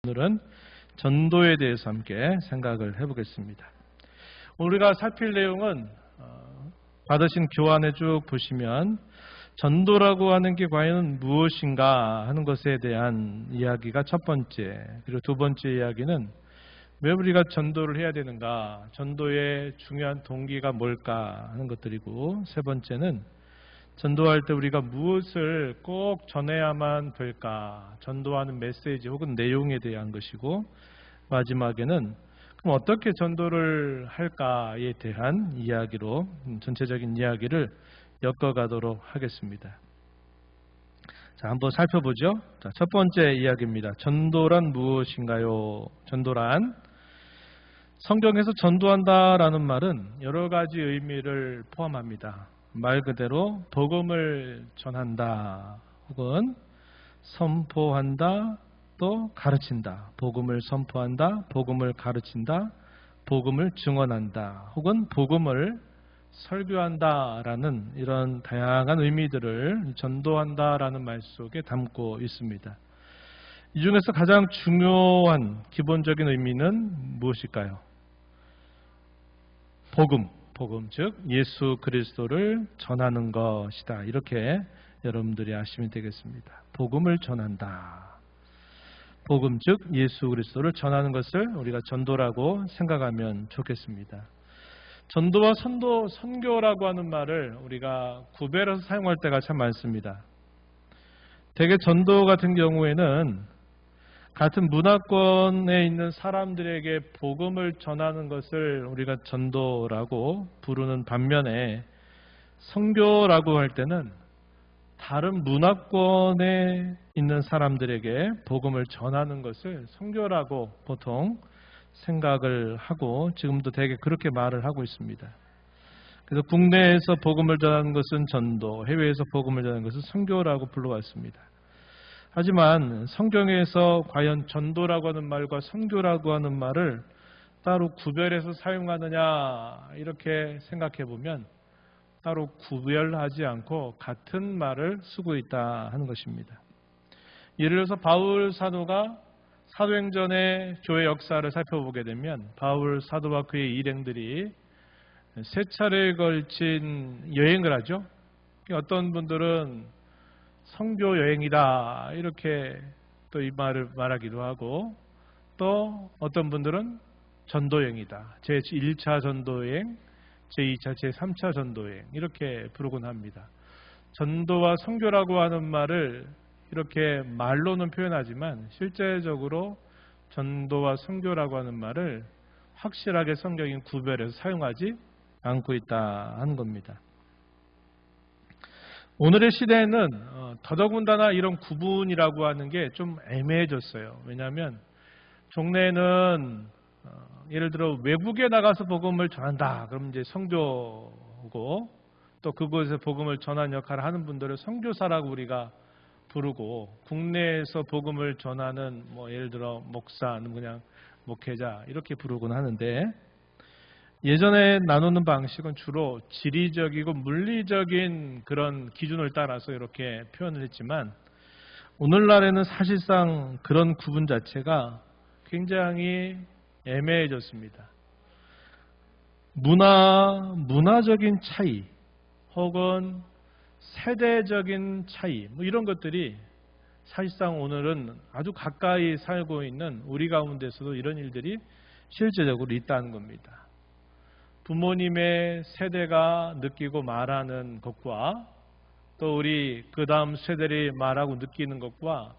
오늘은 전도에 대해서 함께 생각을 해보겠습니다. 우리가 살필 내용은 받으신 교환에 쭉 보시면 전도라고 하는 게 과연 무엇인가 하는 것에 대한 이야기가 첫 번째, 그리고 두 번째 이야기는 왜 우리가 전도를 해야 되는가, 전도의 중요한 동기가 뭘까 하는 것들이고, 세 번째는 전도할 때 우리가 무엇을 꼭 전해야만 될까, 전도하는 메시지 혹은 내용에 대한 것이고, 마지막에는 그럼 어떻게 전도를 할까에 대한 이야기로 전체적인 이야기를 엮어가도록 하겠습니다. 자, 한번 살펴보죠. 자, 첫 번째 이야기입니다. 전도란 무엇인가요? 전도란, 성경에서 전도한다라는 말은 여러 가지 의미를 포함합니다. 말 그대로 복음을 전한다, 혹은 선포한다, 또 가르친다. 복음을 선포한다, 복음을 가르친다, 복음을 증언한다, 혹은 복음을 설교한다라는 이런 다양한 의미들을 전도한다라는 말 속에 담고 있습니다. 이 중에서 가장 중요한 기본적인 의미는 무엇일까요? 복음, 즉 예수 그리스도를 전하는 것이다. 이렇게 여러분들이 아시면 되겠습니다. 복음을 전한다. 복음, 즉 예수 그리스도를 전하는 것을 우리가 전도라고 생각하면 좋겠습니다. 전도와 선교라고 하는 말을 우리가 구별해서 사용할 때가 참 많습니다. 대개 전도 같은 경우에는 같은 문화권에 있는 사람들에게 복음을 전하는 것을 우리가 전도라고 부르는 반면에, 선교라고 할 때는 다른 문화권에 있는 사람들에게 복음을 전하는 것을 선교라고 보통 생각을 하고, 지금도 되게 그렇게 말을 하고 있습니다. 그래서 국내에서 복음을 전하는 것은 전도, 해외에서 복음을 전하는 것은 선교라고 불러왔습니다. 하지만 성경에서 과연 전도라고 하는 말과 선교라고 하는 말을 따로 구별해서 사용하느냐, 이렇게 생각해 보면 따로 구별하지 않고 같은 말을 쓰고 있다 하는 것입니다. 예를 들어서 바울 사도가 사도행전의 교회 역사를 살펴보게 되면 바울 사도와 그의 일행들이 세 차례에 걸친 여행을 하죠. 어떤 분들은 선교 여행이다, 이렇게 또 이 말을 말하기도 하고, 또 어떤 분들은 전도여행이다, 제1차 전도여행, 제2차, 제3차 전도여행, 이렇게 부르곤 합니다. 전도와 선교라고 하는 말을 이렇게 말로는 표현하지만 실제적으로 전도와 선교라고 하는 말을 확실하게 성경인 구별해서 사용하지 않고 있다 하는 겁니다. 오늘의 시대에는 더더군다나 이런 구분이라고 하는 게 좀 애매해졌어요. 왜냐하면 종래에는 예를 들어 외국에 나가서 복음을 전한다, 그럼 이제 선교고, 또 그곳에서 복음을 전하는 역할을 하는 분들을 선교사라고 우리가 부르고, 국내에서 복음을 전하는 예를 들어 목사는 그냥 목회자, 이렇게 부르곤 하는데, 예전에 나누는 방식은 주로 지리적이고 물리적인 그런 기준을 따라서 이렇게 표현을 했지만, 오늘날에는 사실상 그런 구분 자체가 굉장히 애매해졌습니다. 문화적인 차이 혹은 세대적인 차이, 이런 것들이 사실상 오늘은 아주 가까이 살고 있는 우리 가운데서도 이런 일들이 실제적으로 있다는 겁니다. 부모님의 세대가 느끼고 말하는 것과 또 우리 그 다음 세대들이 말하고 느끼는 것과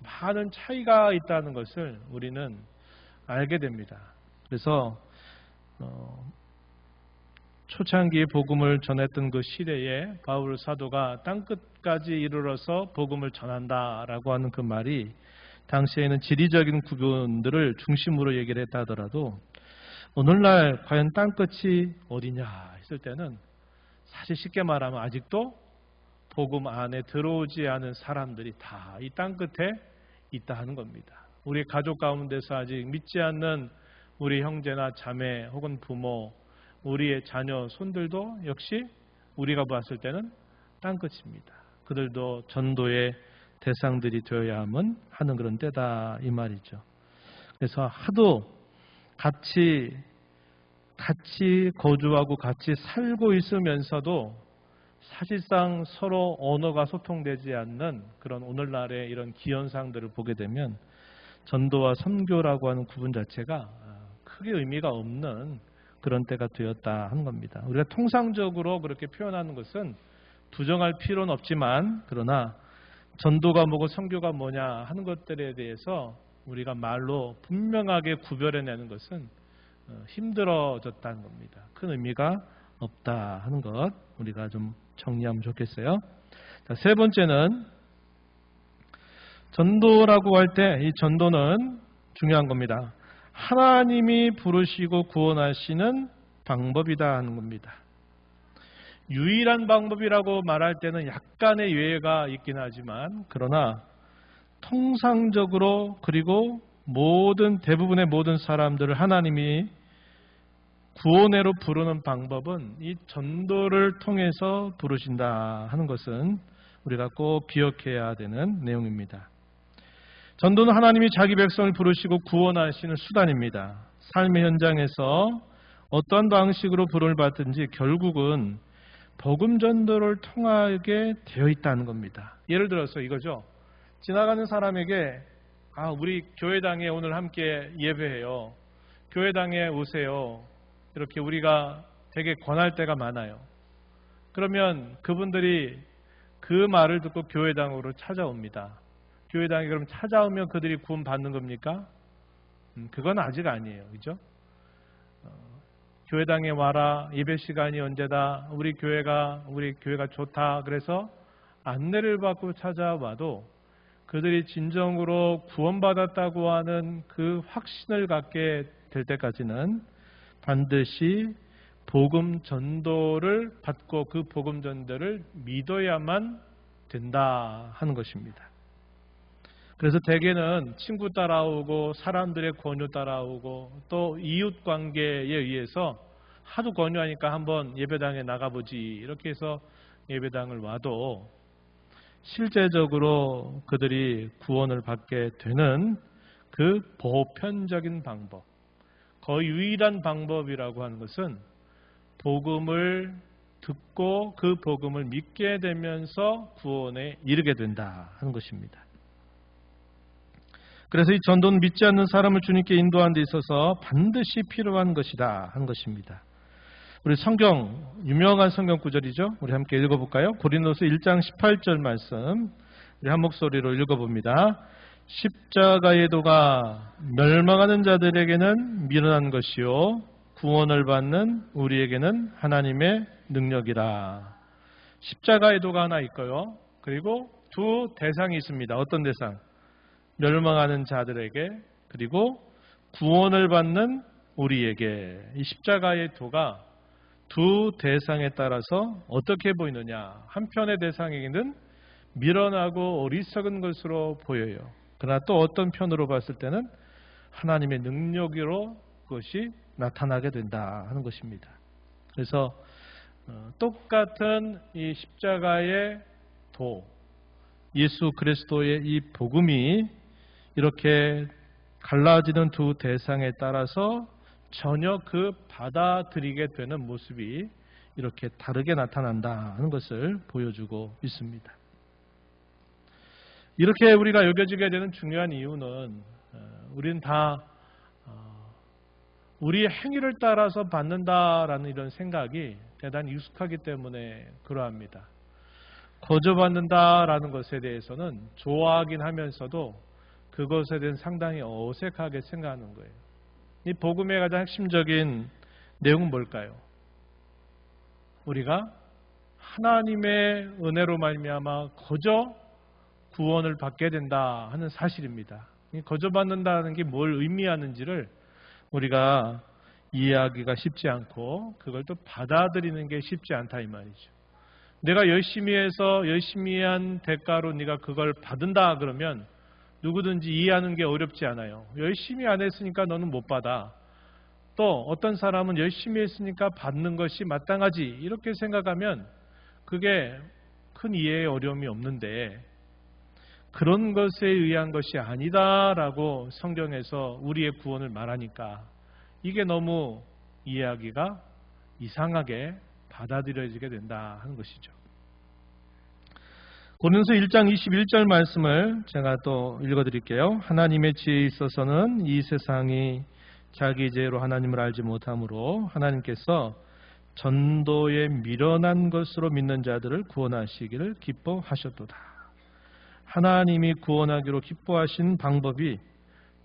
많은 차이가 있다는 것을 우리는 알게 됩니다. 그래서 초창기에 복음을 전했던 그 시대에 바울 사도가 땅끝까지 이르러서 복음을 전한다라고 하는 그 말이 당시에는 지리적인 구분들을 중심으로 얘기를 했다 하더라도, 오늘날 과연 땅끝이 어디냐 했을 때는 사실 쉽게 말하면 아직도 복음 안에 들어오지 않은 사람들이 다 이 땅끝에 있다 하는 겁니다. 우리 가족 가운데서 아직 믿지 않는 우리 형제나 자매 혹은 부모, 우리의 자녀, 손들도 역시 우리가 봤을 때는 땅끝입니다. 그들도 전도의 대상들이 되어야 하는 그런 때다, 이 말이죠. 그래서 하도 같이 거주하고 같이 살고 있으면서도 사실상 서로 언어가 소통되지 않는 그런 오늘날의 이런 기현상들을 보게 되면 전도와 선교라고 하는 구분 자체가 크게 의미가 없는 그런 때가 되었다 하는 겁니다. 우리가 통상적으로 그렇게 표현하는 것은 부정할 필요는 없지만, 그러나 전도가 뭐고 선교가 뭐냐 하는 것들에 대해서 우리가 말로 분명하게 구별해내는 것은 힘들어졌다는 겁니다. 큰 의미가 없다 하는 것 우리가 좀 정리하면 좋겠어요. 자, 세 번째는 전도라고 할 때 이 전도는 중요한 겁니다. 하나님이 부르시고 구원하시는 방법이다 하는 겁니다. 유일한 방법이라고 말할 때는 약간의 예외가 있긴 하지만, 그러나 통상적으로 그리고 대부분의 모든 사람들을 하나님이 구원회로 부르는 방법은 이 전도를 통해서 부르신다 하는 것은 우리가 꼭 기억해야 되는 내용입니다. 전도는 하나님이 자기 백성을 부르시고 구원하시는 수단입니다. 삶의 현장에서 어떤 방식으로 부름을 받든지 결국은 복음 전도를 통하게 되어 있다는 겁니다. 예를 들어서 이거죠. 지나가는 사람에게 우리 교회당에 오늘 함께 예배해요. 교회당에 오세요. 이렇게 우리가 되게 권할 때가 많아요. 그러면 그분들이 그 말을 듣고 교회당으로 찾아옵니다. 교회당에 그럼 찾아오면 그들이 구원 받는 겁니까? 그건 아직 아니에요. 그죠? 교회당에 와라. 예배 시간이 언제다. 우리 교회가 좋다. 그래서 안내를 받고 찾아와도 그들이 진정으로 구원받았다고 하는 그 확신을 갖게 될 때까지는 반드시 복음 전도를 받고 그 복음 전도를 믿어야만 된다 하는 것입니다. 그래서 대개는 친구 따라오고 사람들의 권유 따라오고 또 이웃 관계에 의해서 하도 권유하니까 한번 예배당에 나가보지 이렇게 해서 예배당을 와도 실제적으로 그들이 구원을 받게 되는 그 보편적인 방법, 거의 유일한 방법이라고 하는 것은 복음을 듣고 그 복음을 믿게 되면서 구원에 이르게 된다 하는 것입니다. 그래서 이 전도는 믿지 않는 사람을 주님께 인도하는 데 있어서 반드시 필요한 것이다 하는 것입니다. 우리 성경, 유명한 성경 구절이죠. 우리 함께 읽어볼까요? 고린도서 1장 18절 말씀 우리 한 목소리로 읽어봅니다. 십자가의 도가 멸망하는 자들에게는 미련한 것이요 구원을 받는 우리에게는 하나님의 능력이라. 십자가의 도가 하나 있고요. 그리고 두 대상이 있습니다. 어떤 대상? 멸망하는 자들에게, 그리고 구원을 받는 우리에게. 이 십자가의 도가 두 대상에 따라서 어떻게 보이느냐. 한편의 대상에게는 미련하고 어리석은 것으로 보여요. 그러나 또 어떤 편으로 봤을 때는 하나님의 능력으로 그것이 나타나게 된다 하는 것입니다. 그래서 똑같은 이 십자가의 도, 예수 그리스도의 이 복음이 이렇게 갈라지는 두 대상에 따라서 전혀 그 받아들이게 되는 모습이 이렇게 다르게 나타난다 하는 것을 보여주고 있습니다. 이렇게 우리가 여겨지게 되는 중요한 이유는 우리는 다 우리의 행위를 따라서 받는다라는 이런 생각이 대단히 익숙하기 때문에 그러합니다. 거저받는다라는 것에 대해서는 좋아하긴 하면서도 그것에 대해서 상당히 어색하게 생각하는 거예요. 이 복음의 가장 핵심적인 내용은 뭘까요? 우리가 하나님의 은혜로 말미암아 거저 구원을 받게 된다 하는 사실입니다. 거저받는다는 게 뭘 의미하는지를 우리가 이해하기가 쉽지 않고 그걸 또 받아들이는 게 쉽지 않다 이 말이죠. 내가 열심히 해서 열심히 한 대가로 네가 그걸 받은다 그러면 누구든지 이해하는 게 어렵지 않아요. 열심히 안 했으니까 너는 못 받아. 또 어떤 사람은 열심히 했으니까 받는 것이 마땅하지 이렇게 생각하면 그게 큰 이해의 어려움이 없는데, 그런 것에 의한 것이 아니다라고 성경에서 우리의 구원을 말하니까 이게 너무 이해하기가 이상하게 받아들여지게 된다 하는 것이죠. 고린도서 1장 21절 말씀을 제가 또 읽어드릴게요. 하나님의 지혜에 있어서는 이 세상이 자기 지혜로 하나님을 알지 못하므로 하나님께서 전도에 미련한 것으로 믿는 자들을 구원하시기를 기뻐하셨도다. 하나님이 구원하기로 기뻐하신 방법이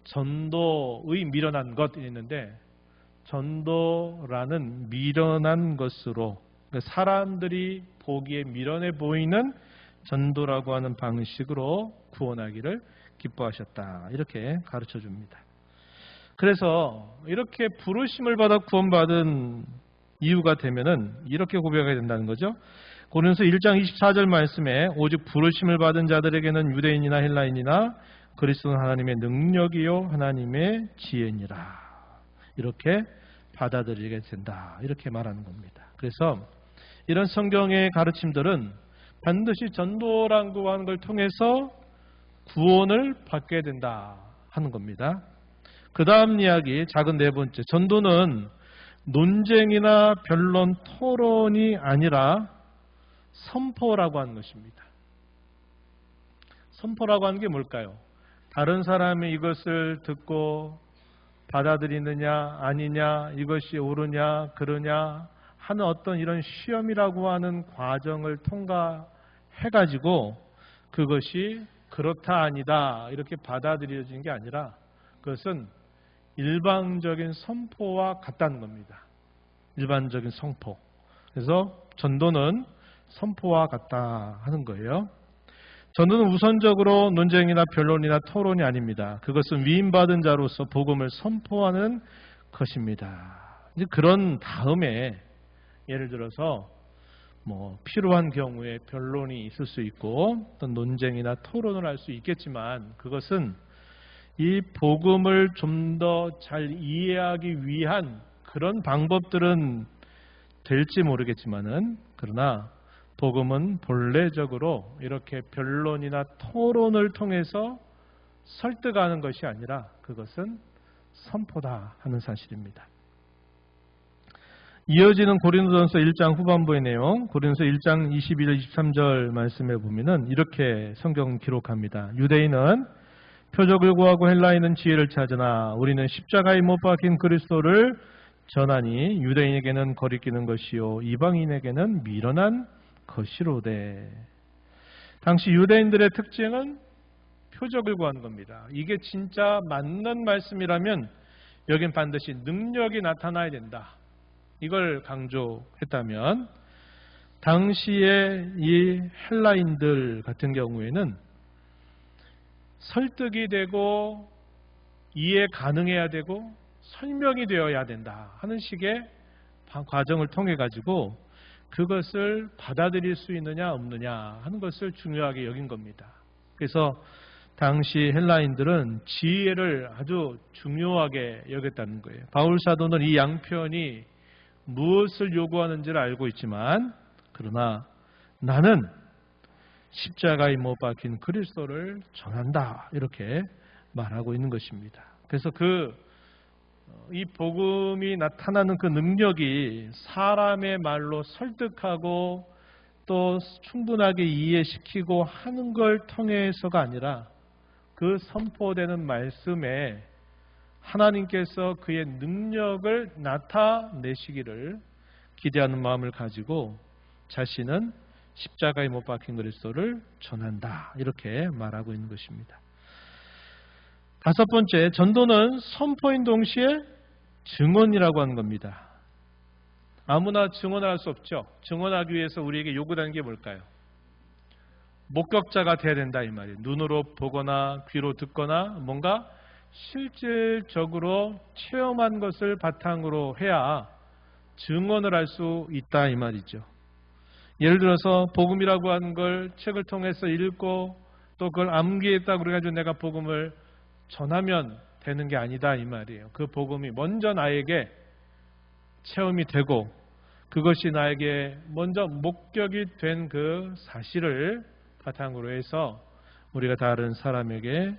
전도의 미련한 것이 있는데, 전도라는 미련한 것으로 사람들이 보기에 미련해 보이는 전도라고 하는 방식으로 구원하기를 기뻐하셨다, 이렇게 가르쳐 줍니다. 그래서 이렇게 부르심을 받아 구원받은 이유가 되면은 이렇게 고백하게 된다는 거죠. 고린도서 1장 24절 말씀에 오직 부르심을 받은 자들에게는 유대인이나 헬라인이나 그리스도는 하나님의 능력이요 하나님의 지혜니라, 이렇게 받아들이게 된다, 이렇게 말하는 겁니다. 그래서 이런 성경의 가르침들은 반드시 전도라고 하는 걸 통해서 구원을 받게 된다 하는 겁니다. 그 다음 이야기, 작은 네 번째, 전도는 논쟁이나 변론, 토론이 아니라 선포라고 하는 것입니다. 선포라고 하는 게 뭘까요? 다른 사람이 이것을 듣고 받아들이느냐 아니냐, 이것이 옳으냐 그러냐 하는 어떤 이런 시험이라고 하는 과정을 통과해가지고 그것이 그렇다 아니다 이렇게 받아들여지는 게 아니라 그것은 일방적인 선포와 같다는 겁니다. 일반적인 선포. 그래서 전도는 선포와 같다 하는 거예요. 전도는 우선적으로 논쟁이나 변론이나 토론이 아닙니다. 그것은 위임받은 자로서 복음을 선포하는 것입니다. 이제 그런 다음에 예를 들어서 필요한 경우에 변론이 있을 수 있고 어떤 논쟁이나 토론을 할 수 있겠지만, 그것은 이 복음을 좀 더 잘 이해하기 위한 그런 방법들은 될지 모르겠지만은, 그러나 복음은 본래적으로 이렇게 변론이나 토론을 통해서 설득하는 것이 아니라 그것은 선포다 하는 사실입니다. 이어지는 고린도전서 1장 후반부의 내용, 고린도서 1장 21절 23절 말씀에 보면은 이렇게 성경 기록합니다. 유대인은 표적을 구하고 헬라인은 지혜를 찾으나 우리는 십자가에 못 박힌 그리스도를 전하니 유대인에게는 거리끼는 것이요 이방인에게는 미련한 것이로되. 당시 유대인들의 특징은 표적을 구하는 겁니다. 이게 진짜 맞는 말씀이라면 여긴 반드시 능력이 나타나야 된다, 이걸 강조했다면, 당시에 이 헬라인들 같은 경우에는 설득이 되고 이해 가능해야 되고 설명이 되어야 된다 하는 식의 과정을 통해 가지고 그것을 받아들일 수 있느냐 없느냐 하는 것을 중요하게 여긴 겁니다. 그래서 당시 헬라인들은 지혜를 아주 중요하게 여겼다는 거예요. 바울 사도는 이 양편이 무엇을 요구하는지를 알고 있지만, 그러나 나는 십자가에 못 박힌 그리스도를 전한다, 이렇게 말하고 있는 것입니다. 그래서 이 복음이 나타나는 그 능력이 사람의 말로 설득하고 또 충분하게 이해시키고 하는 걸 통해서가 아니라 그 선포되는 말씀에 하나님께서 그의 능력을 나타내시기를 기대하는 마음을 가지고 자신은 십자가에 못 박힌 그리스도를 전한다, 이렇게 말하고 있는 것입니다. 다섯 번째, 전도는 선포인 동시에 증언이라고 하는 겁니다. 아무나 증언을 할 수 없죠. 증언하기 위해서 우리에게 요구되는 게 뭘까요? 목격자가 돼야 된다, 이 말이에요. 눈으로 보거나 귀로 듣거나 뭔가 실질적으로 체험한 것을 바탕으로 해야 증언을 할 수 있다, 이 말이죠. 예를 들어서 복음이라고 하는 걸 책을 통해서 읽고 또 그걸 암기했다고 그래가지고 내가 복음을 전하면 되는 게 아니다, 이 말이에요. 그 복음이 먼저 나에게 체험이 되고 그것이 나에게 먼저 목격이 된 그 사실을 바탕으로 해서 우리가 다른 사람에게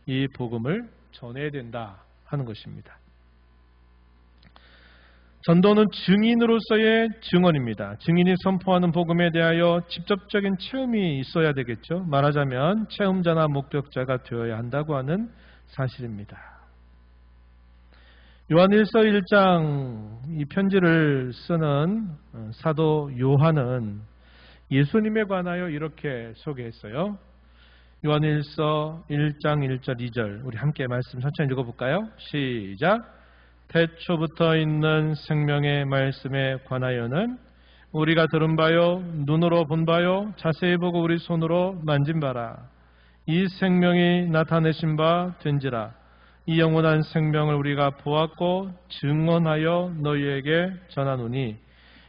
이 복음을 전해야 된다 하는 것입니다. 전도는 증인으로서의 증언입니다. 증인이 선포하는 복음에 대하여 직접적인 체험이 있어야 되겠죠. 말하자면 체험자나 목격자가 되어야 한다고 하는 사실입니다. 요한일서 1장 이 편지를 쓰는 사도 요한은 예수님에 관하여 이렇게 소개했어요. 요한일서 1장 1절 2절 우리 함께 말씀 천천히 읽어볼까요? 시작! 태초부터 있는 생명의 말씀에 관하여는 우리가 들은 바요 눈으로 본 바요 자세히 보고 우리 손으로 만진 바라. 이 생명이 나타내신 바 된지라. 이 영원한 생명을 우리가 보았고 증언하여 너희에게 전하노니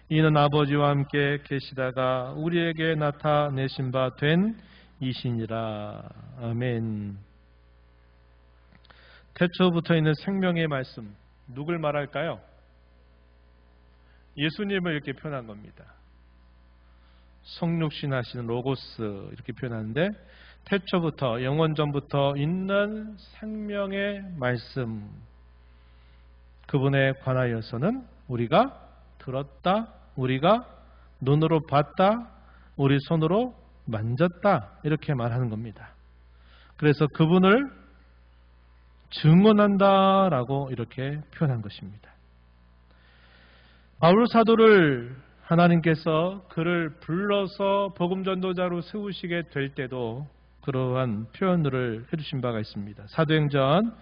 이는 아버지와 함께 계시다가 우리에게 나타내신 바 된 이시니라. 아멘. 태초부터 있는 생명의 말씀, 누굴 말할까요? 예수님을 이렇게 표현한 겁니다. 성육신 하시는 로고스 이렇게 표현하는데, 태초부터 영원전부터 있는 생명의 말씀, 그분에 관하여서는 우리가 들었다, 우리가 눈으로 봤다, 우리 손으로 만졌다 이렇게 말하는 겁니다. 그래서 그분을 증언한다라고 이렇게 표현한 것입니다. 바울 사도를 하나님께서 그를 불러서 복음 전도자로 세우시게 될 때도 그러한 표현을 해주신 바가 있습니다. 사도행전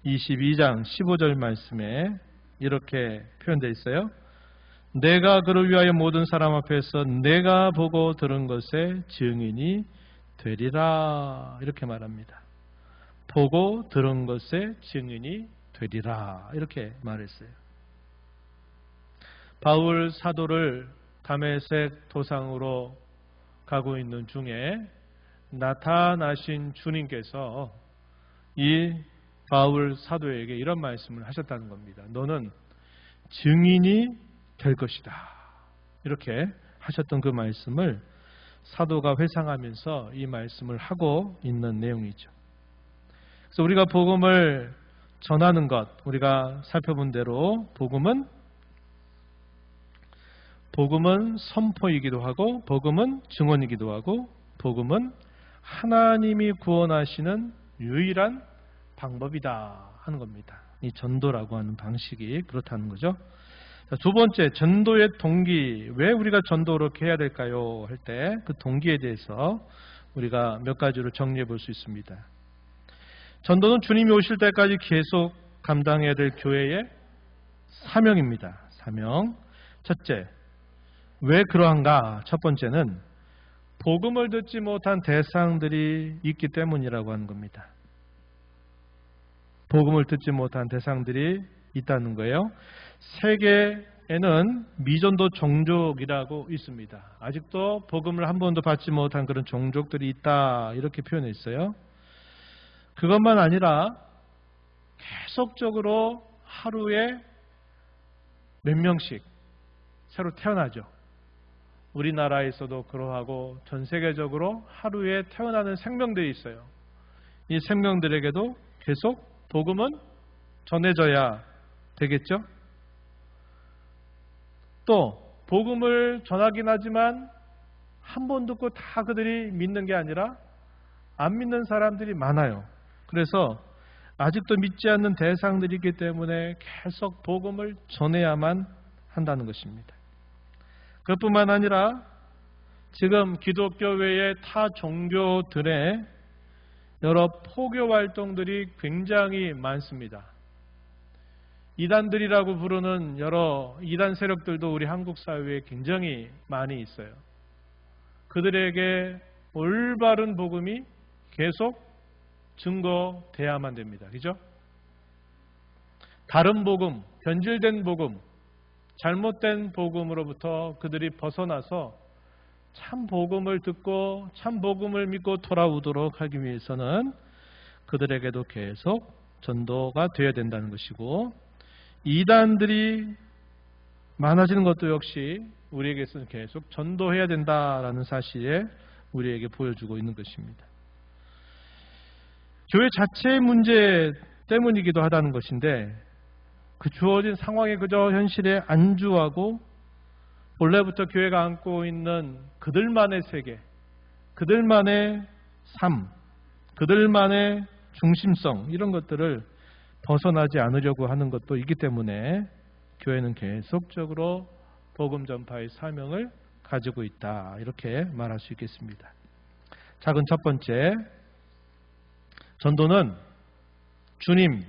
22장 15절 말씀에 이렇게 표현되어 있어요. 내가 그를 위하여 모든 사람 앞에서 내가 보고 들은 것의 증인이 되리라 이렇게 말합니다. 보고 들은 것의 증인이 되리라 이렇게 말했어요. 바울 사도를 다메섹 도상으로 가고 있는 중에 나타나신 주님께서 이 바울 사도에게 이런 말씀을 하셨다는 겁니다. 너는 증인이 될 것이다. 이렇게 하셨던 그 말씀을 사도가 회상하면서 이 말씀을 하고 있는 내용이죠. 그래서 우리가 복음을 전하는 것, 우리가 살펴본 대로 복음은 선포이기도 하고 복음은 증언이기도 하고 복음은 하나님이 구원하시는 유일한 방법이다 하는 겁니다. 이 전도라고 하는 방식이 그렇다는 거죠. 두 번째, 전도의 동기. 왜 우리가 전도를 이렇게 해야 될까요? 할 때 그 동기에 대해서 우리가 몇 가지로 정리해 볼 수 있습니다. 전도는 주님이 오실 때까지 계속 감당해야 될 교회의 사명입니다. 사명. 첫째, 왜 그러한가? 첫 번째는 복음을 듣지 못한 대상들이 있기 때문이라고 하는 겁니다. 복음을 듣지 못한 대상들이 있다는 거예요. 세계에는 미전도 종족이라고 있습니다. 아직도 복음을 한 번도 받지 못한 그런 종족들이 있다 이렇게 표현해 있어요. 그것만 아니라 계속적으로 하루에 몇 명씩 새로 태어나죠. 우리나라에서도 그러하고 전 세계적으로 하루에 태어나는 생명들이 있어요. 이 생명들에게도 계속 복음은 전해져야 되겠죠. 또 복음을 전하긴 하지만 한 번 듣고 다 그들이 믿는 게 아니라 안 믿는 사람들이 많아요. 그래서 아직도 믿지 않는 대상들이 있기 때문에 계속 복음을 전해야만 한다는 것입니다. 그것뿐만 아니라 지금 기독교 외의 타 종교들의 여러 포교 활동들이 굉장히 많습니다. 이단들이라고 부르는 여러 이단 세력들도 우리 한국 사회에 굉장히 많이 있어요. 그들에게 올바른 복음이 계속 증거돼야만 됩니다. 그죠? 다른 복음, 변질된 복음, 잘못된 복음으로부터 그들이 벗어나서 참 복음을 듣고 참 복음을 믿고 돌아오도록 하기 위해서는 그들에게도 계속 전도가 되어야 된다는 것이고, 이단들이 많아지는 것도 역시 우리에게서 계속 전도해야 된다라는 사실에 우리에게 보여주고 있는 것입니다. 교회 자체의 문제 때문이기도 하다는 것인데 그 주어진 상황에 그저 현실에 안주하고 본래부터 교회가 안고 있는 그들만의 세계, 그들만의 삶, 그들만의 중심성 이런 것들을 벗어나지 않으려고 하는 것도 있기 때문에 교회는 계속적으로 복음 전파의 사명을 가지고 있다. 이렇게 말할 수 있겠습니다. 작은 첫 번째, 전도는 주님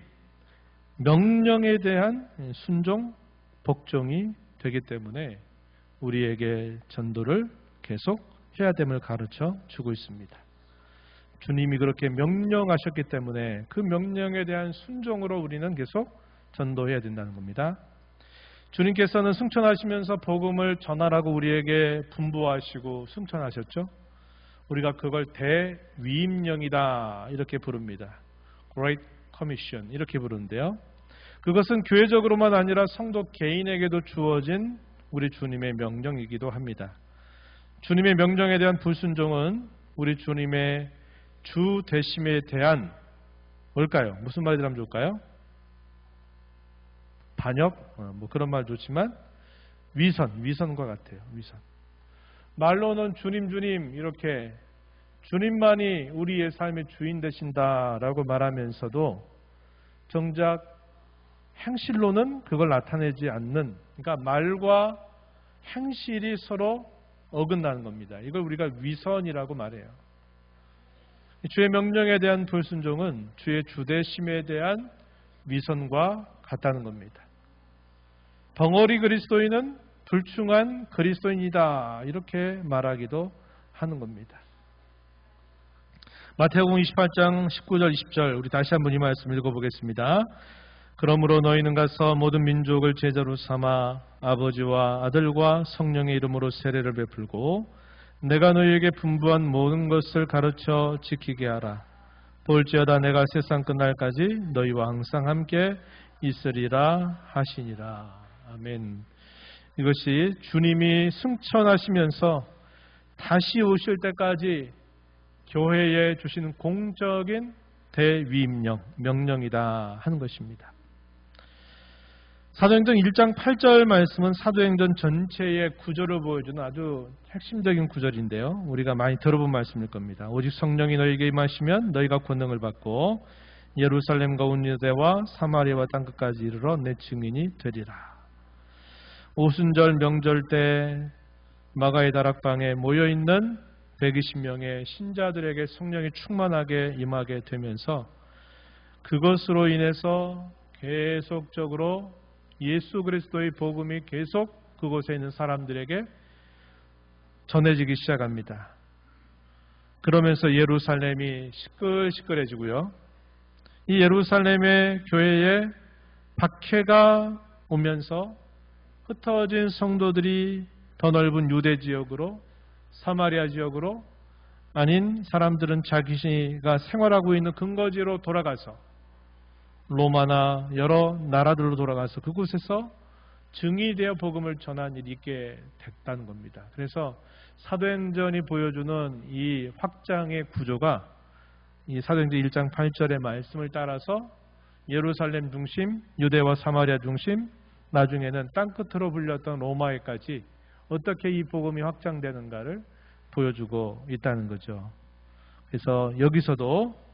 명령에 대한 순종, 복종이 되기 때문에 우리에게 전도를 계속 해야 됨을 가르쳐 주고 있습니다. 주님이 그렇게 명령하셨기 때문에 그 명령에 대한 순종으로 우리는 계속 전도해야 된다는 겁니다. 주님께서는 승천하시면서 복음을 전하라고 우리에게 분부하시고 승천하셨죠. 우리가 그걸 대위임령이다 이렇게 부릅니다. Great Commission 이렇게 부르는데요. 그것은 교회적으로만 아니라 성도 개인에게도 주어진 우리 주님의 명령이기도 합니다. 주님의 명령에 대한 불순종은 우리 주님의 주 되심에 대한 뭘까요? 무슨 말이 들으면 좋을까요? 반역? 뭐 그런 말 좋지만 위선과 같아요. 위선. 말로는 주님 이렇게 주님만이 우리의 삶의 주인 되신다라고 말하면서도 정작 행실로는 그걸 나타내지 않는, 그러니까 말과 행실이 서로 어긋나는 겁니다. 이걸 우리가 위선이라고 말해요. 주의 명령에 대한 불순종은 주의 주되심에 대한 위선과 같다는 겁니다. 덩어리 그리스도인은 불충한 그리스도인이다 이렇게 말하기도 하는 겁니다. 마태복음 28장 19절 20절 우리 다시 한번 이 말씀 읽어보겠습니다. 그러므로 너희는 가서 모든 민족을 제자로 삼아 아버지와 아들과 성령의 이름으로 세례를 베풀고 내가 너희에게 분부한 모든 것을 가르쳐 지키게 하라. 볼지어다 내가 세상 끝날까지 너희와 항상 함께 있으리라 하시니라. 아멘. 이것이 주님이 승천하시면서 다시 오실 때까지 교회에 주시는 공적인 대위임령, 명령이다 하는 것입니다. 사도행전 1장 8절 말씀은 사도행전 전체의 구조를 보여주는 아주 핵심적인 구절인데요. 우리가 많이 들어본 말씀일 겁니다. 오직 성령이 너희에게 임하시면 너희가 권능을 받고 예루살렘과 온 유대와 사마리아와 땅끝까지 이르러 내 증인이 되리라. 오순절 명절 때 마가의 다락방에 모여있는 120명의 신자들에게 성령이 충만하게 임하게 되면서 그것으로 인해서 계속적으로 예수 그리스도의 복음이 계속 그곳에 있는 사람들에게 전해지기 시작합니다. 그러면서 예루살렘이 시끌시끌해지고요. 이 예루살렘의 교회에 박해가 오면서 흩어진 성도들이 더 넓은 유대 지역으로 사마리아 지역으로 아닌 사람들은 자기가 생활하고 있는 근거지로 돌아가서 로마나 여러 나라들로 돌아가서 그곳에서 증이 되어 복음을 전한 일이 있게 됐다는 겁니다. 그래서 사도행전이 보여주는 이 확장의 구조가 이 사도행전 1장 8절의 말씀을 따라서 예루살렘 중심, 유대와 사마리아 중심, 나중에는 땅끝으로 불렸던 로마에까지 어떻게 이 복음이 확장되는가를 보여주고 있다는 거죠. 그래서 여기서도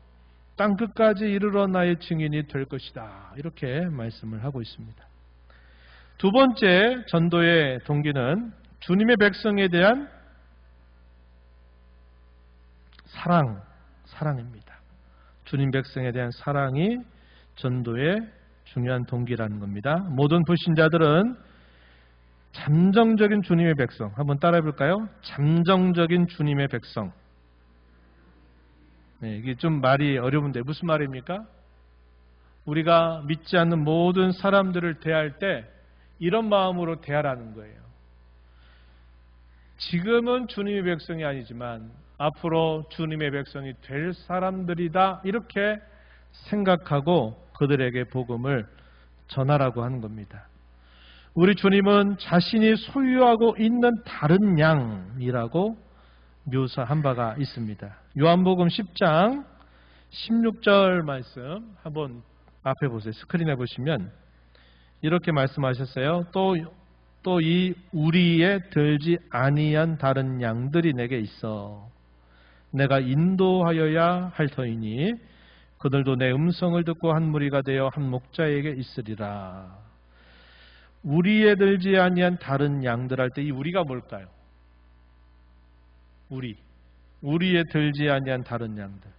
땅끝까지 이르러 나의 증인이 될 것이다. 이렇게 말씀을 하고 있습니다. 두 번째 전도의 동기는 주님의 백성에 대한 사랑입니다. 주님 백성에 대한 사랑이 전도의 중요한 동기라는 겁니다. 모든 불신자들은 잠정적인 주님의 백성. 한번 따라해 볼까요? 잠정적인 주님의 백성. 네, 이게 좀 말이 어려운데 무슨 말입니까? 우리가 믿지 않는 모든 사람들을 대할 때 이런 마음으로 대하라는 거예요. 지금은 주님의 백성이 아니지만 앞으로 주님의 백성이 될 사람들이다 이렇게 생각하고 그들에게 복음을 전하라고 하는 겁니다. 우리 주님은 자신이 소유하고 있는 다른 양이라고 묘사한 바가 있습니다. 요한복음 10장 16절 말씀 한번 앞에 보세요. 스크린에 보시면 이렇게 말씀하셨어요. 또 이 우리에 들지 아니한 다른 양들이 내게 있어. 내가 인도하여야 할 터이니 그들도 내 음성을 듣고 한 무리가 되어 한 목자에게 있으리라. 우리에 들지 아니한 다른 양들 할 때 이 우리가 뭘까요? 우리에 들지 아니한 다른 양들.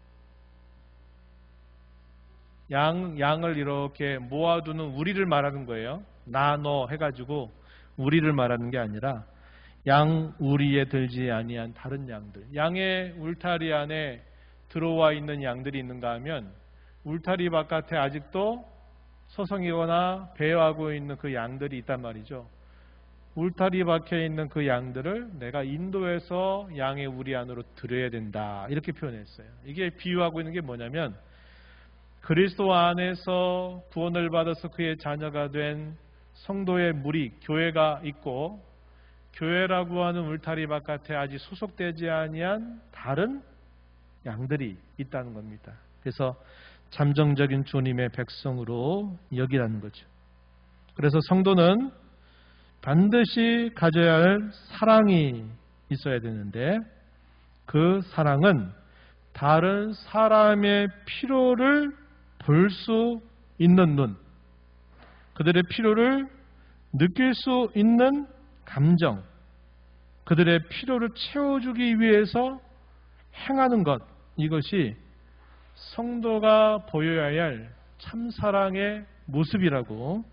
양을 이렇게 모아두는 우리를 말하는 거예요. 나, 너 해가지고 우리를 말하는 게 아니라 양 우리에 들지 아니한 다른 양들. 양의 울타리 안에 들어와 있는 양들이 있는가 하면 울타리 바깥에 아직도 서성이거나 배회하고 있는 그 양들이 있단 말이죠. 울타리 박혀 있는 그 양들을 내가 인도해서 양의 우리 안으로 들여야 된다. 이렇게 표현했어요. 이게 비유하고 있는 게 뭐냐면 그리스도 안에서 구원을 받아서 그의 자녀가 된 성도의 무리, 교회가 있고 교회라고 하는 울타리 바깥에 아직 소속되지 아니한 다른 양들이 있다는 겁니다. 그래서 잠정적인 주님의 백성으로 여기라는 거죠. 그래서 성도는 반드시 가져야 할 사랑이 있어야 되는데 그 사랑은 다른 사람의 필요를 볼 수 있는 눈, 그들의 필요를 느낄 수 있는 감정, 그들의 필요를 채워주기 위해서 행하는 것, 이것이 성도가 보여야 할 참사랑의 모습이라고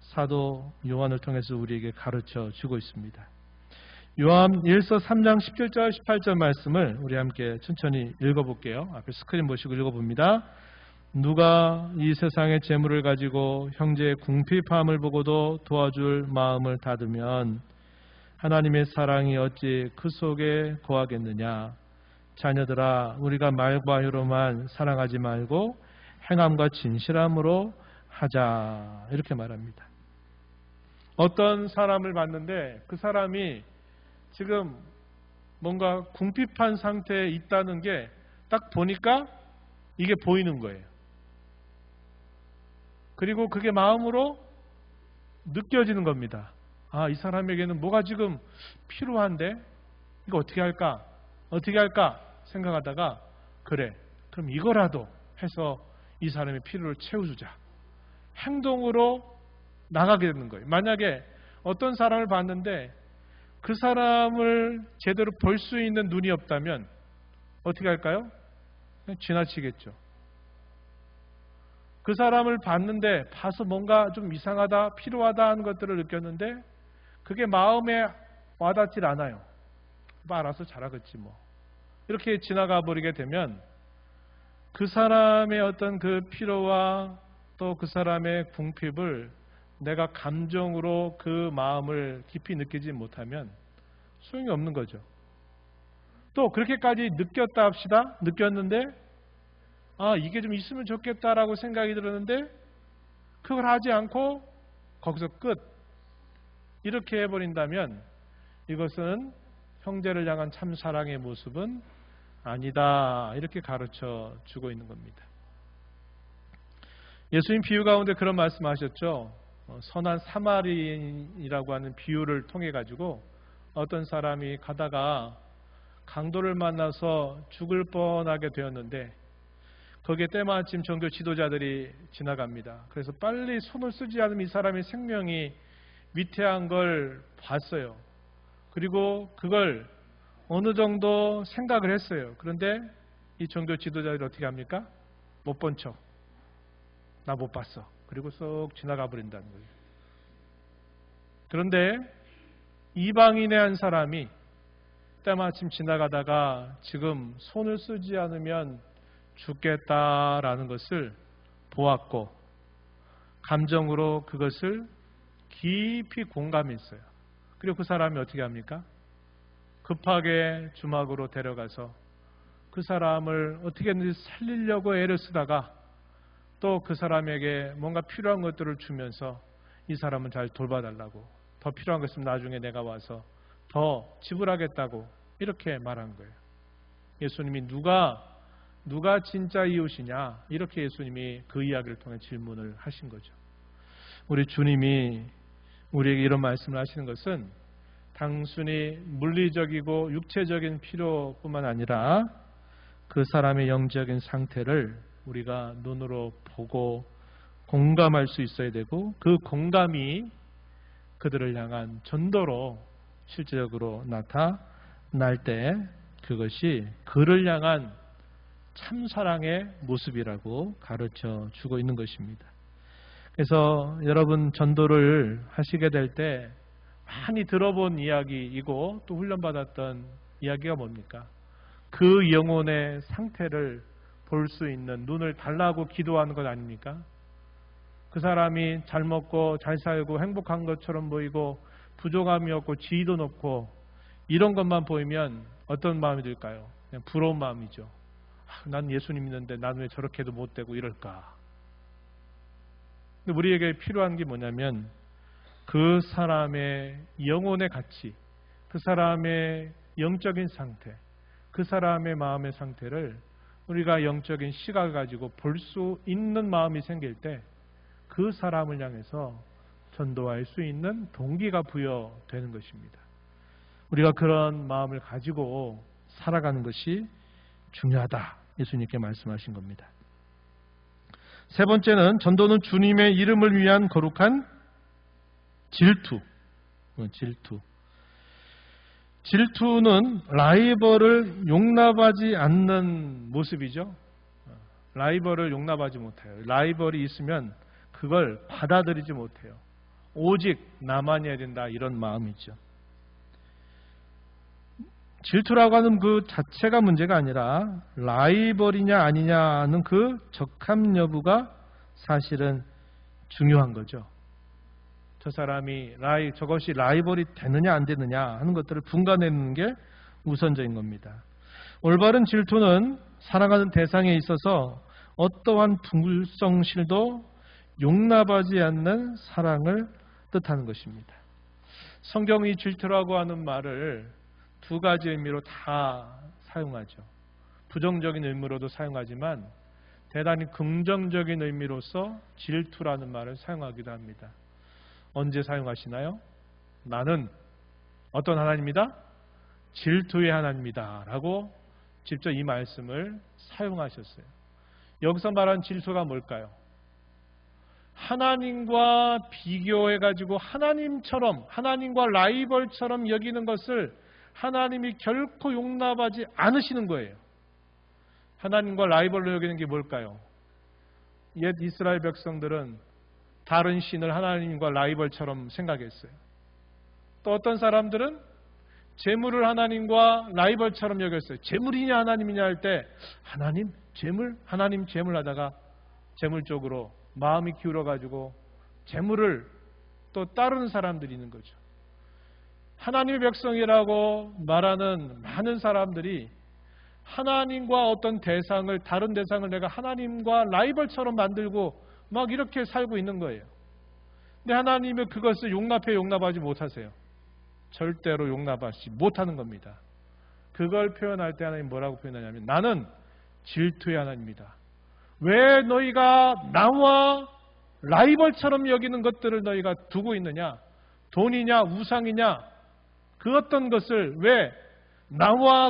사도 요한을 통해서 우리에게 가르쳐 주고 있습니다. 요한 1서 3장 17절 18절 말씀을 우리 함께 천천히 읽어볼게요. 앞에 스크린 보시고 읽어봅니다. 누가 이 세상의 재물을 가지고 형제의 궁핍함을 보고도 도와줄 마음을 닫으면 하나님의 사랑이 어찌 그 속에 거하겠느냐. 자녀들아, 우리가 말과 혀로만 사랑하지 말고 행함과 진실함으로 하자. 이렇게 말합니다. 어떤 사람을 봤는데 그 사람이 지금 뭔가 궁핍한 상태에 있다는 게 딱 보니까 이게 보이는 거예요. 그리고 그게 마음으로 느껴지는 겁니다. 아, 이 사람에게는 뭐가 지금 필요한데 이거 어떻게 할까 생각하다가 그래, 그럼 이거라도 해서 이 사람의 필요를 채워주자. 행동으로 나가게 되는 거예요. 만약에 어떤 사람을 봤는데 그 사람을 제대로 볼 수 있는 눈이 없다면 어떻게 할까요? 그냥 지나치겠죠. 그 사람을 봤는데 봐서 뭔가 좀 이상하다, 필요하다 하는 것들을 느꼈는데 그게 마음에 와닿질 않아요. 뭐 알아서 잘하겠지 뭐. 이렇게 지나가 버리게 되면 그 사람의 어떤 그 필요와 또 그 사람의 궁핍을 내가 감정으로 그 마음을 깊이 느끼지 못하면 소용이 없는 거죠. 또 그렇게까지 느꼈다 합시다. 느꼈는데 아, 이게 좀 있으면 좋겠다라고 생각이 들었는데 그걸 하지 않고 거기서 끝. 이렇게 해버린다면 이것은 형제를 향한 참 사랑의 모습은 아니다. 이렇게 가르쳐 주고 있는 겁니다. 예수님 비유 가운데 그런 말씀하셨죠. 선한 사마리인이라고 하는 비유를 통해 가지고 어떤 사람이 가다가 강도를 만나서 죽을 뻔하게 되었는데 거기에 때마침 종교 지도자들이 지나갑니다. 그래서 빨리 손을 쓰지 않으면 이 사람의 생명이 위태한 걸 봤어요. 그리고 그걸 어느 정도 생각을 했어요. 그런데 이 종교 지도자들이 어떻게 합니까? 못 본 척. 나 못 봤어. 그리고 쏙 지나가 버린다는 거예요. 그런데 이방인의 한 사람이 때마침 지나가다가 지금 손을 쓰지 않으면 죽겠다라는 것을 보았고 감정으로 그것을 깊이 공감했어요. 그리고 그 사람이 어떻게 합니까? 급하게 주막으로 데려가서 그 사람을 어떻게든지 살리려고 애를 쓰다가 또 그 사람에게 뭔가 필요한 것들을 주면서 이 사람은 잘 돌봐달라고, 더 필요한 것은 나중에 내가 와서 더 지불하겠다고 이렇게 말한 거예요. 예수님이 누가 누가 진짜 이웃이냐? 이렇게 예수님이 그 이야기를 통해 질문을 하신 거죠. 우리 주님이 우리에게 이런 말씀을 하시는 것은 단순히 물리적이고 육체적인 필요뿐만 아니라 그 사람의 영적인 상태를 우리가 눈으로 보고 공감할 수 있어야 되고, 그 공감이 그들을 향한 전도로 실제적으로 나타날 때 그것이 그를 향한 참사랑의 모습이라고 가르쳐 주고 있는 것입니다. 그래서 여러분 전도를 하시게 될 때 많이 들어본 이야기이고 또 훈련받았던 이야기가 뭡니까? 그 영혼의 상태를 볼 수 있는 눈을 달라고 기도하는 것 아닙니까? 그 사람이 잘 먹고 잘 살고 행복한 것처럼 보이고 부족함이 없고 지위도 높고 이런 것만 보이면 어떤 마음이 들까요? 그냥 부러운 마음이죠. 난 예수님 믿는데 난 왜 저렇게도 못되고 이럴까? 근데 우리에게 필요한 게 뭐냐면 그 사람의 영혼의 가치, 그 사람의 영적인 상태, 그 사람의 마음의 상태를 우리가 영적인 시각을 가지고 볼 수 있는 마음이 생길 때 그 사람을 향해서 전도할 수 있는 동기가 부여되는 것입니다. 우리가 그런 마음을 가지고 살아가는 것이 중요하다. 예수님께 말씀하신 겁니다. 세 번째는 전도는 주님의 이름을 위한 거룩한 질투. 질투는 라이벌을 용납하지 않는 모습이죠. 라이벌을 용납하지 못해요. 라이벌이 있으면 그걸 받아들이지 못해요. 오직 나만 해야 된다, 이런 마음이죠. 질투라고 하는 그 자체가 문제가 아니라 라이벌이냐 아니냐는 그 적합 여부가 사실은 중요한 거죠. 저 사람이 저것이 라이벌이 되느냐 안 되느냐 하는 것들을 분간해내는 게 우선적인 겁니다. 올바른 질투는 사랑하는 대상에 있어서 어떠한 불성실도 용납하지 않는 사랑을 뜻하는 것입니다. 성경이 질투라고 하는 말을 두 가지 의미로 다 사용하죠. 부정적인 의미로도 사용하지만 대단히 긍정적인 의미로서 질투라는 말을 사용하기도 합니다. 언제 사용하시나요? 나는 어떤 하나님이다? 질투의 하나님이다 라고 직접 이 말씀을 사용하셨어요. 여기서 말한 질투가 뭘까요? 하나님과 비교해가지고 하나님처럼, 하나님과 라이벌처럼 여기는 것을 하나님이 결코 용납하지 않으시는 거예요. 하나님과 라이벌로 여기는 게 뭘까요? 옛 이스라엘 백성들은 다른 신을 하나님과 라이벌처럼 생각했어요. 또 어떤 사람들은 재물을 하나님과 라이벌처럼 여겼어요. 재물이냐 하나님이냐 할 때 하나님 재물, 하나님 재물 하다가 재물 쪽으로 마음이 기울어가지고 재물을 또 따르는 사람들이 있는 거죠. 하나님의 백성이라고 말하는 많은 사람들이 하나님과 어떤 대상을, 다른 대상을 내가 하나님과 라이벌처럼 만들고 막 이렇게 살고 있는 거예요. 근데 하나님은 그것을 용납하지 못하세요. 절대로 용납하지 못하는 겁니다. 그걸 표현할 때 하나님 뭐라고 표현하냐면 나는 질투의 하나님이다. 왜 너희가 나와 라이벌처럼 여기는 것들을 너희가 두고 있느냐? 돈이냐 우상이냐 그 어떤 것을 왜 나와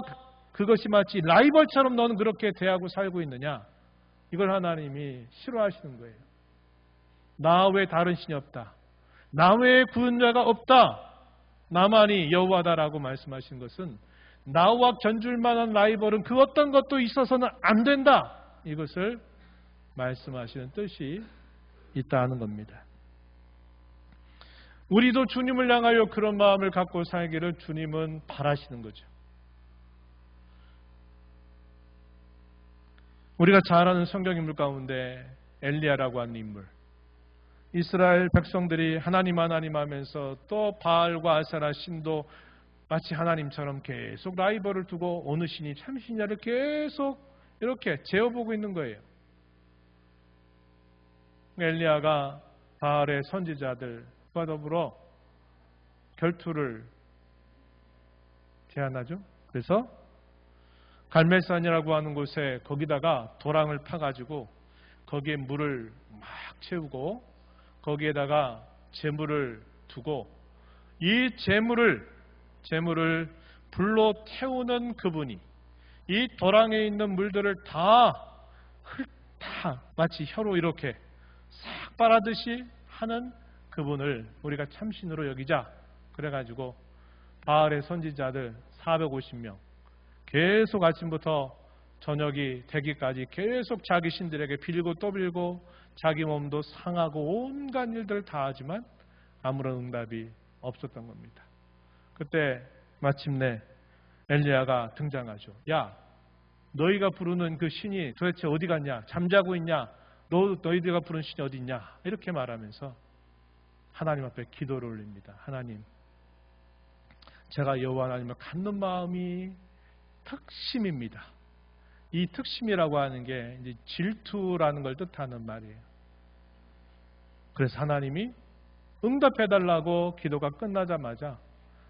그것이 마치 라이벌처럼 너는 그렇게 대하고 살고 있느냐? 이걸 하나님이 싫어하시는 거예요. 나 외에 다른 신이 없다. 나 외에 구원자가 없다. 나만이 여호와다라고 말씀하신 것은 나와 견줄 만한 라이벌은 그 어떤 것도 있어서는 안 된다. 이것을 말씀하시는 뜻이 있다는 겁니다. 우리도 주님을 향하여 그런 마음을 갖고 살기를 주님은 바라시는 거죠. 우리가 잘 아는 성경 인물 가운데 엘리야라고 하는 인물, 이스라엘 백성들이 하나님 하면서 또 바알과 아세라 신도 마치 하나님처럼 계속 라이벌을 두고 어느 신이 참신이냐를 계속 이렇게 재어보고 있는 거예요. 엘리야가 바알의 선지자들과 더불어 결투를 제안하죠. 그래서 갈멜산이라고 하는 곳에 거기다가 도랑을 파가지고 거기에 물을 막 채우고 거기에다가 재물을 두고 이 재물을 불로 태우는 그분이 이 도랑에 있는 물들을 다 훑다 마치 혀로 이렇게 싹 빨아듯이 하는 그분을 우리가 참신으로 여기자. 그래가지고 바알의 선지자들 450명 계속 아침부터 저녁이 되기까지 계속 자기 신들에게 빌고 또 빌고 자기 몸도 상하고 온갖 일들을 다 하지만 아무런 응답이 없었던 겁니다. 그때 마침내 엘리야가 등장하죠. 야, 너희가 부르는 그 신이 도대체 어디 갔냐? 잠자고 있냐? 너희들가 부르는 신이 어디 있냐? 이렇게 말하면서 하나님 앞에 기도를 올립니다. 하나님, 제가 여호와 하나님을 갖는 마음이 특심입니다. 이 특심이라고 하는 게 이제 질투라는 걸 뜻하는 말이에요. 그래서 하나님이 응답해달라고 기도가 끝나자마자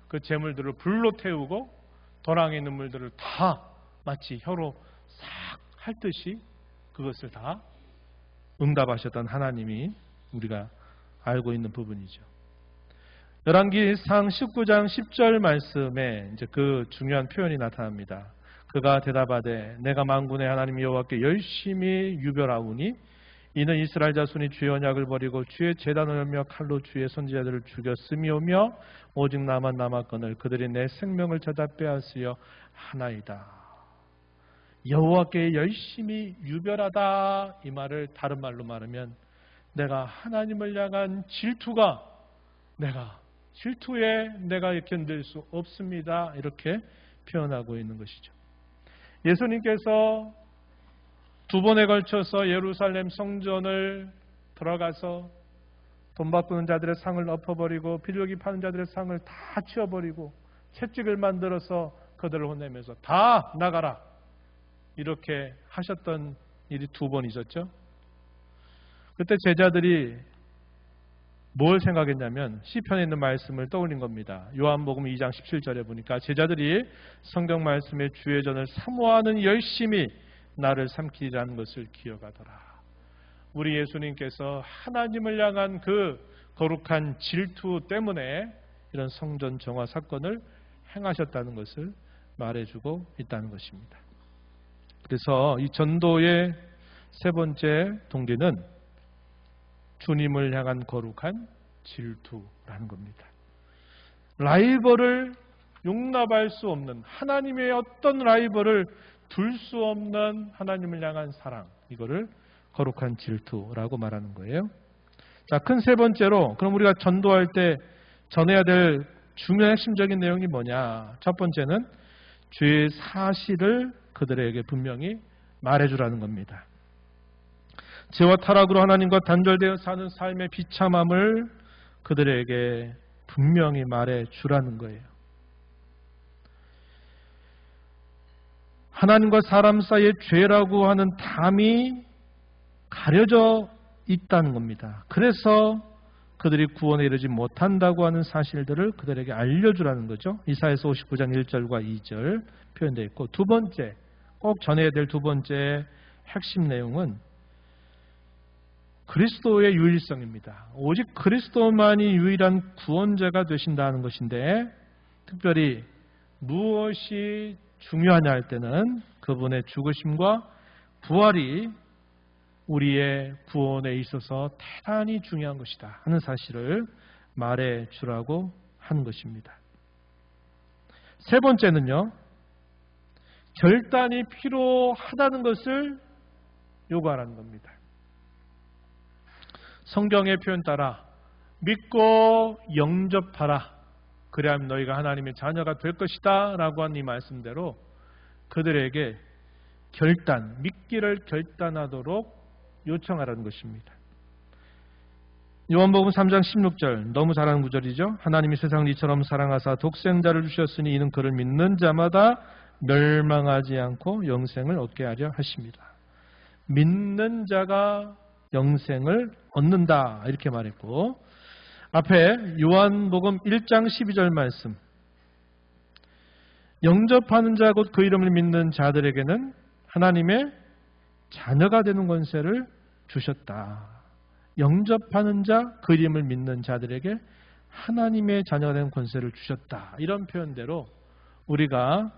그 재물들을 불로 태우고 도랑에 있는 물들을 다 마치 혀로 싹 핥듯이 그것을 다 응답하셨던 하나님이 우리가 알고 있는 부분이죠. 열왕기상 19장 10절 말씀에 이제 그 중요한 표현이 나타납니다. 그가 대답하되 내가 만군의 하나님 여호와께 열심히 유별하오니 이는 이스라엘 자손이 주의 언약을 버리고 주의 제단을 열며 칼로 주의 선지자들을 죽였음이오며 오직 나만 남았거늘 그들이 내 생명을 저다 빼앗으려 하나이다. 여호와께 열심히 유별하다 이 말을 다른 말로 말하면 내가 하나님을 향한 질투에 내가 견딜 수 없습니다. 이렇게 표현하고 있는 것이죠. 예수님께서 두 번에 걸쳐서 예루살렘 성전을 들어가서 돈 바꾸는 자들의 상을 엎어버리고 비둘기 파는 자들의 상을 다 치워버리고 채찍을 만들어서 그들을 혼내면서 다 나가라 이렇게 하셨던 일이 두 번 있었죠. 그때 제자들이 뭘 생각했냐면 시편에 있는 말씀을 떠올린 겁니다. 요한복음 2장 17절에 보니까 제자들이 성경 말씀의 주의 전을 사모하는 열심히 나를 삼키리라는 것을 기억하더라. 우리 예수님께서 하나님을 향한 그 거룩한 질투 때문에 이런 성전 정화 사건을 행하셨다는 것을 말해주고 있다는 것입니다. 그래서 이 전도의 세 번째 동기는 주님을 향한 거룩한 질투라는 겁니다. 라이벌을 용납할 수 없는 하나님의 어떤 라이벌을 둘 수 없는 하나님을 향한 사랑, 이거를 거룩한 질투라고 말하는 거예요. 자, 큰 세 번째로 그럼 우리가 전도할 때 전해야 될 중요한 핵심적인 내용이 뭐냐? 첫 번째는 죄의 사실을 그들에게 분명히 말해주라는 겁니다. 죄와 타락으로 하나님과 단절되어 사는 삶의 비참함을 그들에게 분명히 말해주라는 거예요. 하나님과 사람 사이의 죄라고 하는 담이 가려져 있다는 겁니다. 그래서 그들이 구원에 이르지 못한다고 하는 사실들을 그들에게 알려주라는 거죠. 이사야서 59장 1절과 2절 표현되어 있고, 두 번째, 꼭 전해야 될 두 번째 핵심 내용은 그리스도의 유일성입니다. 오직 그리스도만이 유일한 구원자가 되신다는 것인데, 특별히 무엇이 중요하냐 할 때는 그분의 죽으심과 부활이 우리의 구원에 있어서 대단히 중요한 것이다 하는 사실을 말해주라고 하는 것입니다. 세 번째는요, 결단이 필요하다는 것을 요구하라는 겁니다. 성경의 표현 따라 믿고 영접하라. 그래야만 너희가 하나님의 자녀가 될 것이다 라고 한 이 말씀대로 그들에게 믿기를 결단하도록 요청하라는 것입니다. 요한복음 3장 16절, 너무 잘 아는 구절이죠. 하나님이 세상을 이처럼 사랑하사 독생자를 주셨으니 이는 그를 믿는 자마다 멸망하지 않고 영생을 얻게 하려 하십니다. 믿는 자가 영생을 얻는다 이렇게 말했고, 앞에 요한복음 1장 12절 말씀, 영접하는 자 곧 그 이름을 믿는 자들에게는 하나님의 자녀가 되는 권세를 주셨다. 영접하는 자, 그 이름을 믿는 자들에게 하나님의 자녀가 되는 권세를 주셨다. 이런 표현대로 우리가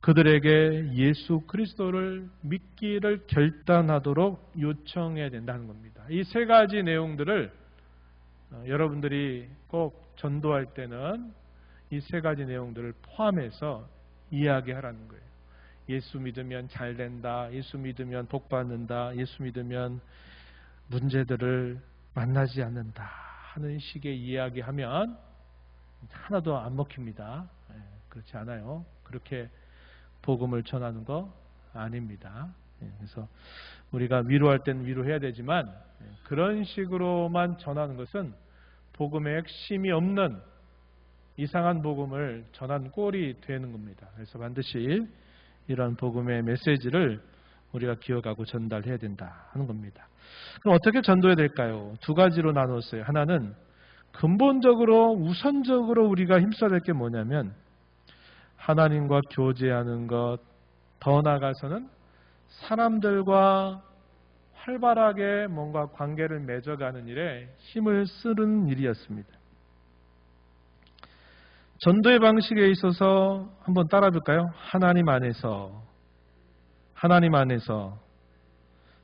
그들에게 예수 그리스도를 믿기를 결단하도록 요청해야 된다는 겁니다. 이 세 가지 내용들을 여러분들이 꼭 전도할 때는 이 세 가지 내용들을 포함해서 이야기하라는 거예요. 예수 믿으면 잘 된다. 예수 믿으면 복 받는다. 예수 믿으면 문제들을 만나지 않는다 하는 식의 이야기하면 하나도 안 먹힙니다. 그렇지 않아요. 그렇게 복음을 전하는 거 아닙니다. 그래서 우리가 위로할 때는 위로해야 되지만 그런 식으로만 전하는 것은 복음의 핵심이 없는 이상한 복음을 전한 꼴이 되는 겁니다. 그래서 반드시 이런 복음의 메시지를 우리가 기억하고 전달해야 된다 하는 겁니다. 그럼 어떻게 전도해야 될까요? 두 가지로 나눴어요. 하나는 근본적으로 우선적으로 우리가 힘써야 될 게 뭐냐면 하나님과 교제하는 것, 더 나아가서는 사람들과 활발하게 뭔가 관계를 맺어가는 일에 힘을 쓰는 일이었습니다. 전도의 방식에 있어서 한번 따라 볼까요? 하나님 안에서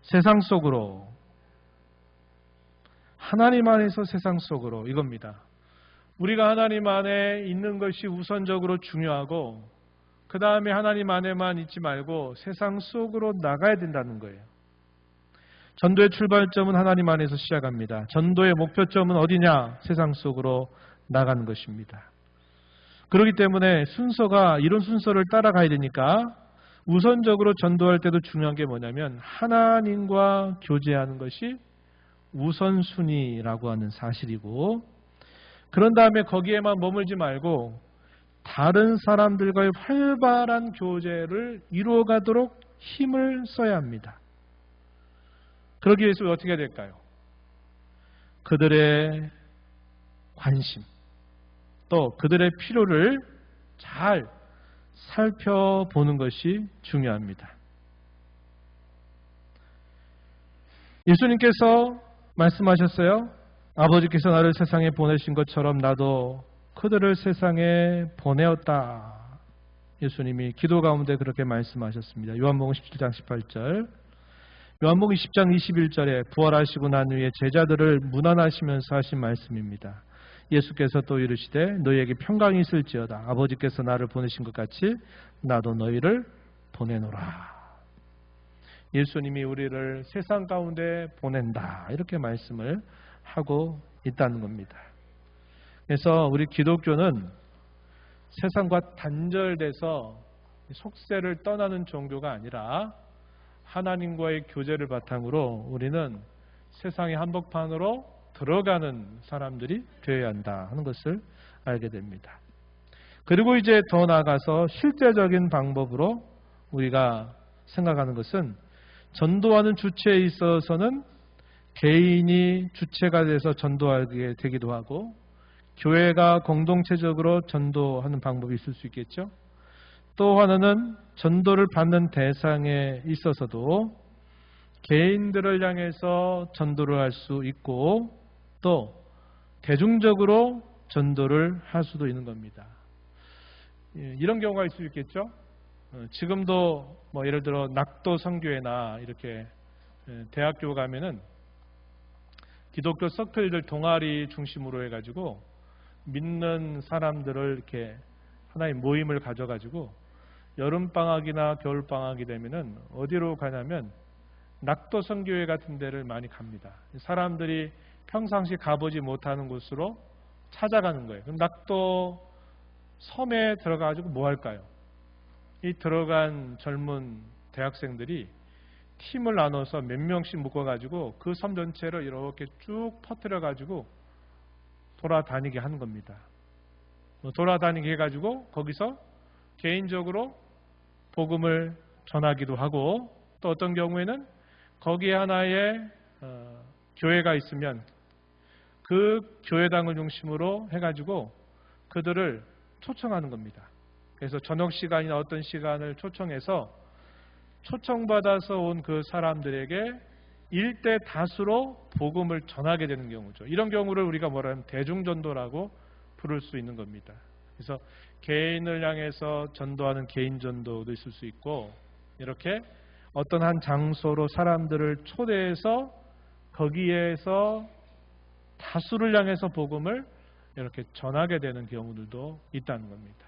세상 속으로, 하나님 안에서 세상 속으로, 이겁니다. 우리가 하나님 안에 있는 것이 우선적으로 중요하고 그 다음에 하나님 안에만 있지 말고 세상 속으로 나가야 된다는 거예요. 전도의 출발점은 하나님 안에서 시작합니다. 전도의 목표점은 어디냐? 세상 속으로 나가는 것입니다. 그렇기 때문에 순서가 이런 순서를 따라가야 되니까 우선적으로 전도할 때도 중요한 게 뭐냐면 하나님과 교제하는 것이 우선순위라고 하는 사실이고, 그런 다음에 거기에만 머물지 말고 다른 사람들과의 활발한 교제를 이루어가도록 힘을 써야 합니다. 그러기 위해서 어떻게 해야 될까요? 그들의 관심, 또 그들의 필요를 잘 살펴보는 것이 중요합니다. 예수님께서 말씀하셨어요. 아버지께서 나를 세상에 보내신 것처럼 나도 그들을 세상에 보내었다. 예수님이 기도 가운데 그렇게 말씀하셨습니다. 요한복음 17장 18절, 요한복음 10장 21절에 부활하시고 난 후에 제자들을 문안하시면서 하신 말씀입니다. 예수께서 또 이르시되 너희에게 평강이 있을지어다. 아버지께서 나를 보내신 것 같이 나도 너희를 보내노라. 예수님이 우리를 세상 가운데 보낸다. 이렇게 말씀을 하고 있다는 겁니다. 그래서 우리 기독교는 세상과 단절돼서 속세를 떠나는 종교가 아니라 하나님과의 교제를 바탕으로 우리는 세상의 한복판으로 들어가는 사람들이 되어야 한다 하는 것을 알게 됩니다. 그리고 이제 더 나아가서 실제적인 방법으로 우리가 생각하는 것은 전도하는 주체에 있어서는 개인이 주체가 돼서 전도하게 되기도 하고 교회가 공동체적으로 전도하는 방법이 있을 수 있겠죠. 또 하나는 전도를 받는 대상에 있어서도 개인들을 향해서 전도를 할 수 있고 또 대중적으로 전도를 할 수도 있는 겁니다. 이런 경우가 있을 수 있겠죠. 지금도 뭐 예를 들어 낙도 선교회나 이렇게 대학교 가면은 기독교 서클들 동아리 중심으로 해가지고 믿는 사람들을 이렇게 하나의 모임을 가져가지고 여름방학이나 겨울방학이 되면은 어디로 가냐면 낙도 선교회 같은 데를 많이 갑니다. 사람들이 평상시 가보지 못하는 곳으로 찾아가는 거예요. 그럼 낙도 섬에 들어가가지고 뭐 할까요? 이 들어간 젊은 대학생들이 팀을 나눠서 몇 명씩 묶어가지고 그 섬 전체를 이렇게 쭉 퍼뜨려가지고 돌아다니게 하는 겁니다. 돌아다니게 해가지고 거기서 개인적으로 복음을 전하기도 하고 또 어떤 경우에는 거기에 하나의 교회가 있으면 그 교회당을 중심으로 해가지고 그들을 초청하는 겁니다. 그래서 저녁 시간이나 어떤 시간을 초청해서 초청받아서 온 그 사람들에게 일대 다수로 복음을 전하게 되는 경우죠. 이런 경우를 우리가 뭐라 하면 대중전도라고 부를 수 있는 겁니다. 그래서 개인을 향해서 전도하는 개인 전도도 있을 수 있고, 이렇게 어떤 한 장소로 사람들을 초대해서 거기에서 다수를 향해서 복음을 이렇게 전하게 되는 경우들도 있다는 겁니다.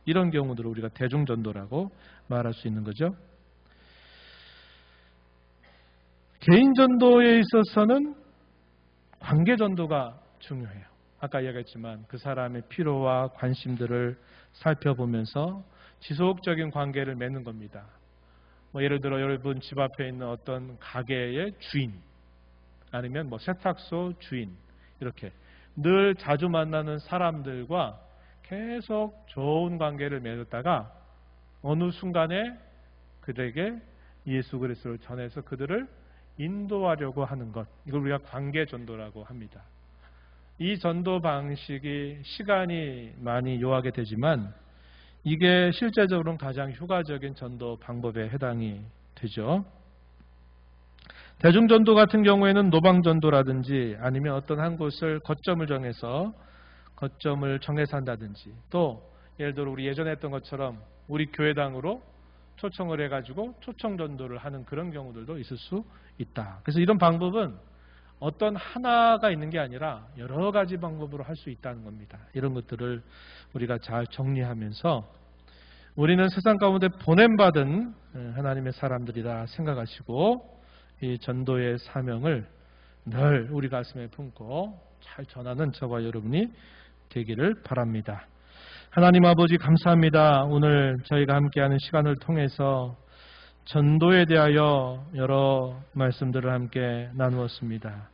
이런 경우들을 우리가 대중전도라고 말할 수 있는 거죠. 개인전도에 있어서는 관계전도가 중요해요. 아까 이야기했지만 그 사람의 필요와 관심들을 살펴보면서 지속적인 관계를 맺는 겁니다. 예를 들어 여러분 집 앞에 있는 어떤 가게의 주인, 아니면 세탁소 주인, 이렇게 늘 자주 만나는 사람들과 계속 좋은 관계를 맺었다가 어느 순간에 그들에게 예수 그리스도를 전해서 그들을 인도하려고 하는 것, 이걸 우리가 관계전도라고 합니다. 이 전도 방식이 시간이 많이 요하게 되지만 이게 실제적으로는 가장 효과적인 전도 방법에 해당이 되죠. 대중전도 같은 경우에는 노방전도라든지 아니면 어떤 한 곳을 거점을 정해서 한다든지, 또 예를 들어 우리 예전에 했던 것처럼 우리 교회당으로 초청을 해가지고 초청전도를 하는 그런 경우들도 있을 수 있다. 그래서 이런 방법은 어떤 하나가 있는 게 아니라 여러 가지 방법으로 할 수 있다는 겁니다. 이런 것들을 우리가 잘 정리하면서 우리는 세상 가운데 보냄받은 하나님의 사람들이라 생각하시고 이 전도의 사명을 늘 우리 가슴에 품고 잘 전하는 저와 여러분이 되기를 바랍니다. 하나님 아버지 감사합니다. 오늘 저희가 함께하는 시간을 통해서 전도에 대하여 여러 말씀들을 함께 나누었습니다.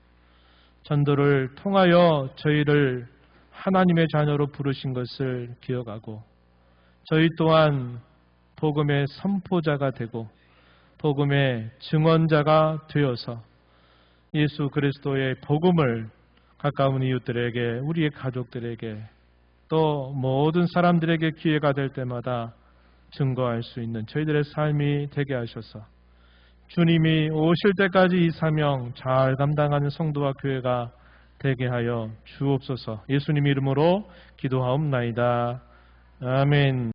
전도를 통하여 저희를 하나님의 자녀로 부르신 것을 기억하고 저희 또한 복음의 선포자가 되고 복음의 증언자가 되어서 예수 그리스도의 복음을 가까운 이웃들에게, 우리의 가족들에게, 또 모든 사람들에게 기회가 될 때마다 증거할 수 있는 저희들의 삶이 되게 하셔서 주님이 오실 때까지 이 사명 잘 감당하는 성도와 교회가 되게 하여 주옵소서. 예수님 이름으로 기도하옵나이다. 아멘.